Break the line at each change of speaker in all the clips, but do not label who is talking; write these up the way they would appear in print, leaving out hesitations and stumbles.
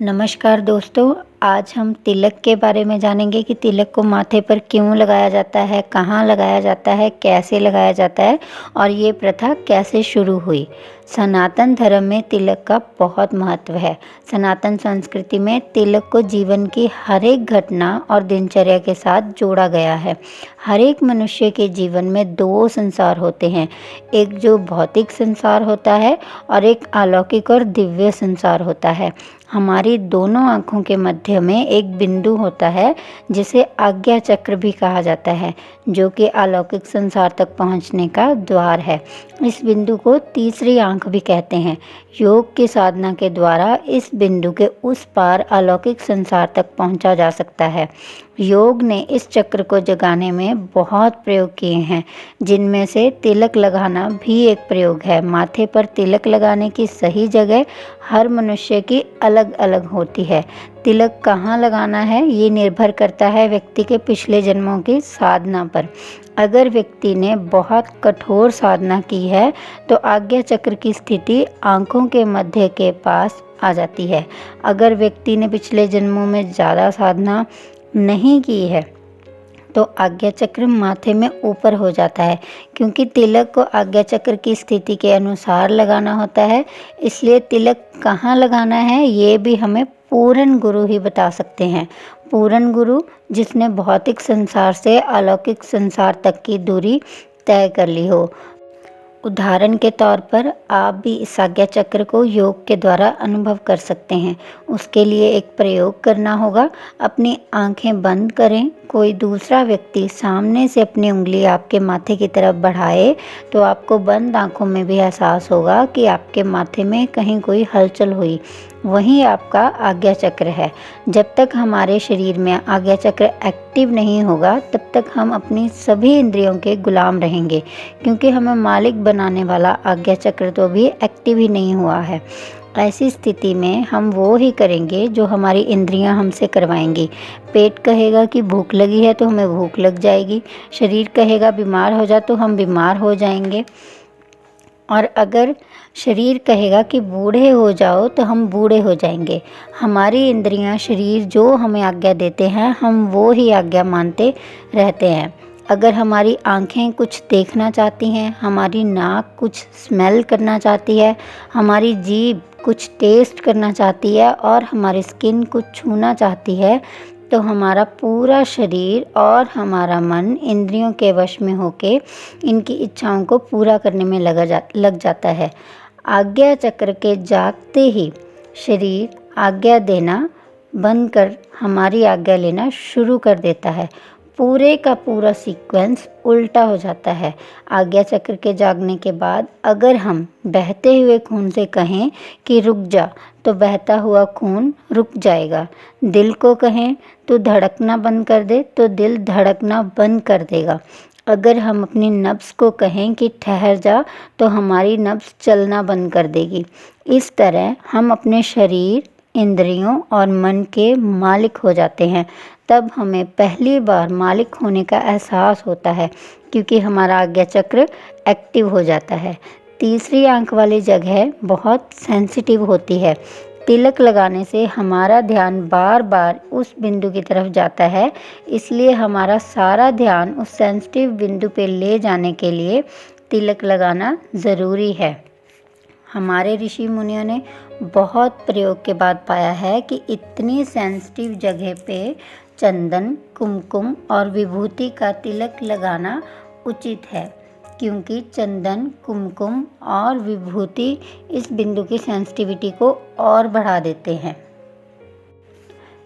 नमस्कार दोस्तों, आज हम तिलक के बारे में जानेंगे कि तिलक को माथे पर क्यों लगाया जाता है, कहाँ लगाया जाता है, कैसे लगाया जाता है और ये प्रथा कैसे शुरू हुई। सनातन धर्म में तिलक का बहुत महत्व है। सनातन संस्कृति में तिलक को जीवन की हर एक घटना और दिनचर्या के साथ जोड़ा गया है। हर एक मनुष्य के जीवन में दो संसार होते हैं, एक जो भौतिक संसार होता है और एक अलौकिक और दिव्य संसार होता है। हमारी दोनों आँखों के मध्य में एक बिंदु होता है जिसे आज्ञा चक्र भी कहा जाता है, जो कि अलौकिक संसार तक पहुंचने का द्वार है। इस बिंदु को तीसरी आँख भी कहते हैं। योग की साधना के द्वारा इस बिंदु के उस पार अलौकिक संसार तक पहुंचा जा सकता है। योग ने इस चक्र को जगाने में बहुत प्रयोग किए हैं, जिनमें से तिलक लगाना भी एक प्रयोग है। माथे पर तिलक लगाने की सही जगह हर मनुष्य की अलग अलग होती है। तिलक कहाँ लगाना है ये निर्भर करता है व्यक्ति के पिछले जन्मों की साधना पर। अगर व्यक्ति ने बहुत कठोर साधना की है तो आज्ञा चक्र की स्थिति आँखों के मध्य के पास आ जाती है। अगर व्यक्ति ने पिछले जन्मों में ज़्यादा साधना नहीं की है तो आज्ञा चक्र माथे में ऊपर हो जाता है। क्योंकि तिलक को आज्ञा चक्र की स्थिति के अनुसार लगाना होता है, इसलिए तिलक कहाँ लगाना है ये भी हमें पूर्ण गुरु ही बता सकते हैं। पूर्ण गुरु जिसने भौतिक संसार से अलौकिक संसार तक की दूरी तय कर ली हो। उदाहरण के तौर पर आप भी इस आज्ञा चक्र को योग के द्वारा अनुभव कर सकते हैं। उसके लिए एक प्रयोग करना होगा। अपनी आंखें बंद करें। कोई दूसरा व्यक्ति सामने से अपनी उंगली आपके माथे की तरफ बढ़ाए तो आपको बंद आंखों में भी एहसास होगा कि आपके माथे में कहीं कोई हलचल हुई। वही आपका आज्ञा चक्र है। जब तक हमारे शरीर में आज्ञा चक्र एक्टिव नहीं होगा तब तक हम अपनी सभी इंद्रियों के गुलाम रहेंगे, क्योंकि हमें मालिक बनाने वाला आज्ञा चक्र तो भी एक्टिव ही नहीं हुआ है। ऐसी स्थिति में हम वो ही करेंगे जो हमारी इंद्रियां हमसे करवाएंगी। पेट कहेगा कि भूख लगी है तो हमें भूख लग जाएगी। शरीर कहेगा बीमार हो जा तो हम बीमार हो जाएंगे। और अगर शरीर कहेगा कि बूढ़े हो जाओ तो हम बूढ़े हो जाएंगे। हमारी इंद्रियां, शरीर जो हमें आज्ञा देते हैं हम वो ही आज्ञा मानते रहते हैं। अगर हमारी आंखें कुछ देखना चाहती हैं, हमारी नाक कुछ स्मेल करना चाहती है, हमारी जीभ कुछ टेस्ट करना चाहती है और हमारी स्किन कुछ छूना चाहती है, तो हमारा पूरा शरीर और हमारा मन इंद्रियों के वश में होके इनकी इच्छाओं को पूरा करने में लग जाता है। आज्ञा चक्र के जागते ही शरीर आज्ञा देना बंद कर हमारी आज्ञा लेना शुरू कर देता है। पूरे का पूरा सीक्वेंस उल्टा हो जाता है। आज्ञा चक्र के जागने के बाद अगर हम बहते हुए खून से कहें कि रुक जा तो बहता हुआ खून रुक जाएगा। दिल को कहें तो धड़कना बंद कर दे तो दिल धड़कना बंद कर देगा। अगर हम अपनी नब्ज़ को कहें कि ठहर जा तो हमारी नब्ज़ चलना बंद कर देगी। इस तरह हम अपने शरीर, इंद्रियों और मन के मालिक हो जाते हैं। तब हमें पहली बार मालिक होने का एहसास होता है, क्योंकि हमारा आज्ञा चक्र एक्टिव हो जाता है। तीसरी आंख वाली जगह बहुत सेंसिटिव होती है। तिलक लगाने से हमारा ध्यान बार बार उस बिंदु की तरफ जाता है, इसलिए हमारा सारा ध्यान उस सेंसिटिव बिंदु पे ले जाने के लिए तिलक लगाना ज़रूरी है। हमारे ऋषि मुनियों ने बहुत प्रयोग के बाद पाया है कि इतनी सेंसिटिव जगह पे चंदन, कुमकुम और विभूति का तिलक लगाना उचित है, क्योंकि चंदन, कुमकुम और विभूति इस बिंदु की सेंसिटिविटी को और बढ़ा देते हैं।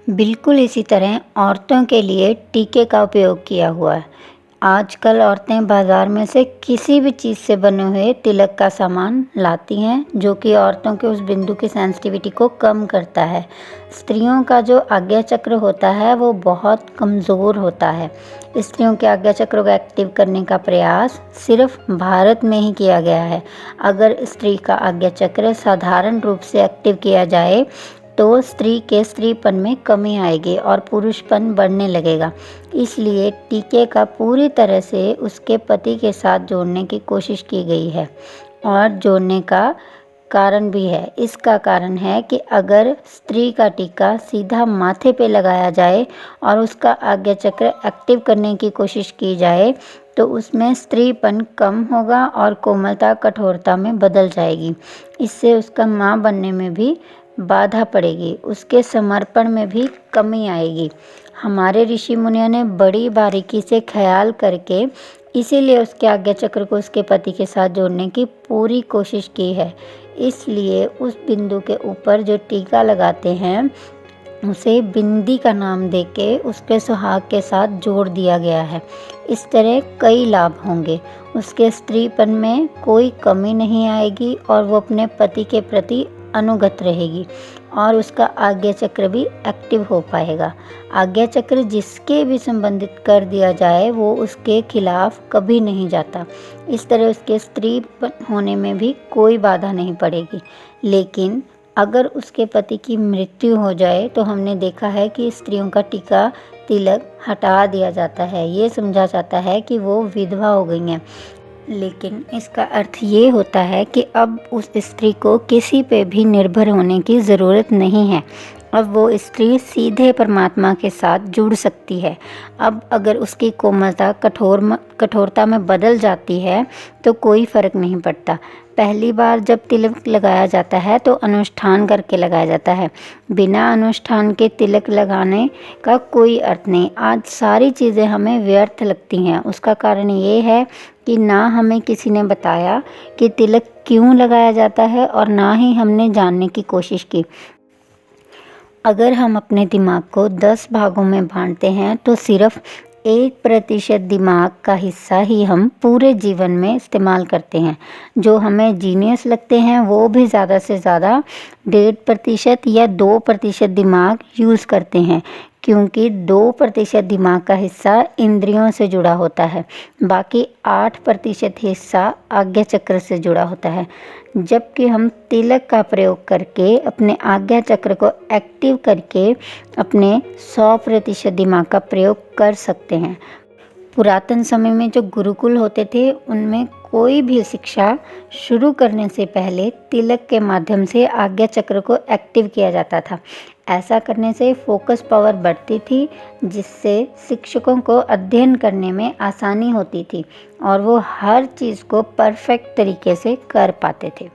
बिल्कुल इसी तरह औरतों के लिए टीके का उपयोग किया हुआ है। आजकल औरतें बाज़ार में से किसी भी चीज़ से बने हुए तिलक का सामान लाती हैं, जो कि औरतों के उस बिंदु की सेंसिटिविटी को कम करता है। स्त्रियों का जो आज्ञा चक्र होता है वो बहुत कमज़ोर होता है। स्त्रियों के आज्ञा चक्र को एक्टिव करने का प्रयास सिर्फ भारत में ही किया गया है। अगर स्त्री का आज्ञा चक्र साधारण रूप से एक्टिव किया जाए तो स्त्री के स्त्रीपन में कमी आएगी और पुरुषपन बढ़ने लगेगा। इसलिए टीके का पूरी तरह से उसके पति के साथ जोड़ने की कोशिश की गई है और जोड़ने का कारण भी है। इसका कारण है कि अगर स्त्री का टीका सीधा माथे पे लगाया जाए और उसका आज्ञा चक्र एक्टिव करने की कोशिश की जाए तो उसमें स्त्रीपन कम होगा और कोमलता कठोरता में बदल जाएगी। इससे उसका माँ बनने में भी बाधा पड़ेगी, उसके समर्पण में भी कमी आएगी। हमारे ऋषि मुनियों ने बड़ी बारीकी से ख्याल करके इसीलिए उसके आज्ञा चक्र को उसके पति के साथ जोड़ने की पूरी कोशिश की है। इसलिए उस बिंदु के ऊपर जो टीका लगाते हैं उसे बिंदी का नाम देके उसके सुहाग के साथ जोड़ दिया गया है। इस तरह कई लाभ होंगे, उसके स्त्रीपन में कोई कमी नहीं आएगी और वो अपने पति के प्रति अनुगत रहेगी और उसका आज्ञा चक्र भी एक्टिव हो पाएगा। आज्ञा चक्र जिसके भी संबंधित कर दिया जाए वो उसके खिलाफ कभी नहीं जाता। इस तरह उसके स्त्री होने में भी कोई बाधा नहीं पड़ेगी। लेकिन अगर उसके पति की मृत्यु हो जाए तो हमने देखा है कि स्त्रियों का टीका तिलक हटा दिया जाता है। ये समझा जाता है कि वो विधवा हो गई हैं। लेकिन इसका अर्थ ये होता है कि अब उस स्त्री को किसी पे भी निर्भर होने की ज़रूरत नहीं है। अब वो स्त्री सीधे परमात्मा के साथ जुड़ सकती है। अब अगर उसकी कोमलता कठोरता में बदल जाती है तो कोई फ़र्क नहीं पड़ता। पहली बार जब तिलक लगाया जाता है तो अनुष्ठान करके लगाया जाता है। बिना अनुष्ठान के तिलक लगाने का कोई अर्थ नहीं। आज सारी चीज़ें हमें व्यर्थ लगती हैं। उसका कारण ये है कि ना हमें किसी ने बताया कि तिलक क्यों लगाया जाता है और ना ही हमने जानने की कोशिश की। अगर हम अपने दिमाग को 10 भागों में बांटते हैं तो सिर्फ 1% दिमाग का हिस्सा ही हम पूरे जीवन में इस्तेमाल करते हैं। जो हमें जीनियस लगते हैं वो भी ज़्यादा से ज़्यादा 1.5% या 2% दिमाग यूज़ करते हैं, क्योंकि 2% दिमाग का हिस्सा इंद्रियों से जुड़ा होता है, बाकी 8% हिस्सा आज्ञा चक्र से जुड़ा होता है। जबकि हम तिलक का प्रयोग करके अपने आज्ञा चक्र को एक्टिव करके अपने 100% दिमाग का प्रयोग कर सकते हैं। पुरातन समय में जो गुरुकुल होते थे उनमें कोई भी शिक्षा शुरू करने से पहले तिलक के माध्यम से आज्ञा चक्र को एक्टिव किया जाता था। ऐसा करने से फोकस पावर बढ़ती थी, जिससे शिक्षकों को अध्ययन करने में आसानी होती थी और वो हर चीज़ को परफेक्ट तरीके से कर पाते थे।